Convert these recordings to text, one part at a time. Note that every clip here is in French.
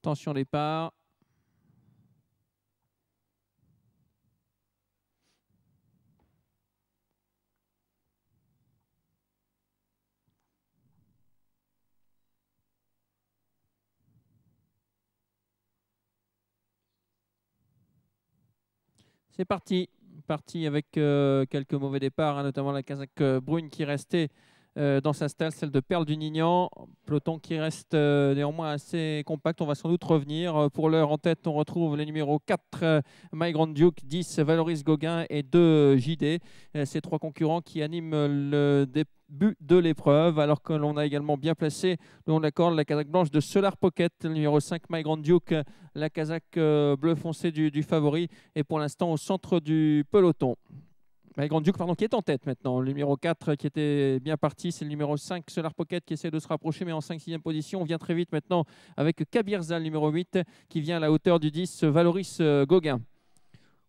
Attention départ. C'est parti. Parti avec quelques mauvais départs, hein, notamment la casaque brune qui restait dans sa stalle, celle de Perle du Nignan. Peloton qui reste néanmoins assez compact. On va sans doute revenir. Pour l'heure, en tête, on retrouve les numéros 4, My Grand Duke, 10, Valoris Gauguin et 2, JD. Ces trois concurrents qui animent le début de l'épreuve, alors que l'on a également bien placé le long de la corde la casaque blanche de Solar Pocket, le numéro 5, My Grand Duke, la casaque bleu foncé du favori, et pour l'instant au centre du peloton. My Grand Duke, pardon, qui est en tête maintenant. Le numéro 4 qui était bien parti, c'est le numéro 5, Solar Pocket, qui essaie de se rapprocher, mais en 5-6e position. On vient très vite maintenant avec Kabirza, le numéro 8, qui vient à la hauteur du 10, Valoris Gauguin.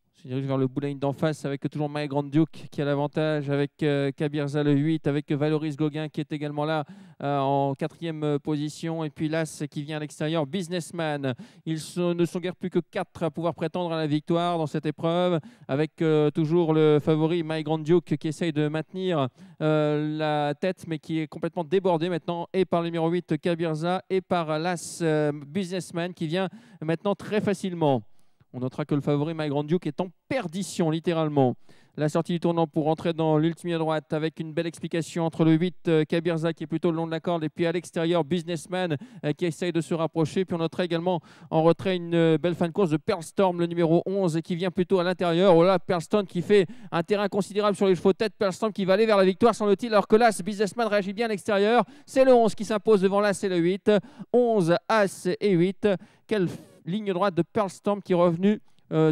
On se dirige vers le bouline d'en face avec toujours My Grand Duke qui a l'avantage, avec Kabirza le 8, avec Valoris Gauguin qui est également là en 4e position. Et puis l'As qui vient à l'extérieur, Businessman. Ils ne sont guère plus que 4 à pouvoir prétendre à la victoire dans cette épreuve, avec toujours le favori My Grand Duke qui essaye de maintenir la tête, mais qui est complètement débordé maintenant, et par le numéro 8, Kabirza, et par l'As Businessman qui vient maintenant très facilement. On notera que le favori My Grand Duke est en perdition, littéralement. La sortie du tournant pour rentrer dans l'ultime à droite avec une belle explication entre le 8, Kabirza, qui est plutôt le long de la corde, et puis à l'extérieur, Businessman qui essaye de se rapprocher. Puis on notera également en retrait une belle fin de course de Pearl Storm, le numéro 11, qui vient plutôt à l'intérieur. Oh là, Pearl Storm qui fait un terrain considérable sur les chevaux tête. Pearl Storm qui va aller vers la victoire, semble-t-il, alors que là, Businessman réagit bien à l'extérieur. C'est le 11 qui s'impose devant l'As et le 8. 11, As et 8. Quelle ligne droite de Pearl Storm qui est revenu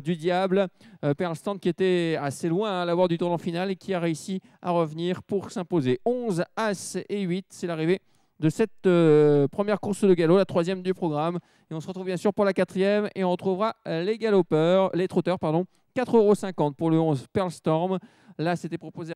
du diable. Pearl Storm qui était assez loin à l'avoir du tournant final et qui a réussi à revenir pour s'imposer. 11, As et 8, c'est l'arrivée de cette première course de galop, la 3e du programme. Et on se retrouve bien sûr pour la 4e et on retrouvera les trotteurs, pardon. 4,50 € pour le 11 Pearl Storm. Là, c'était proposé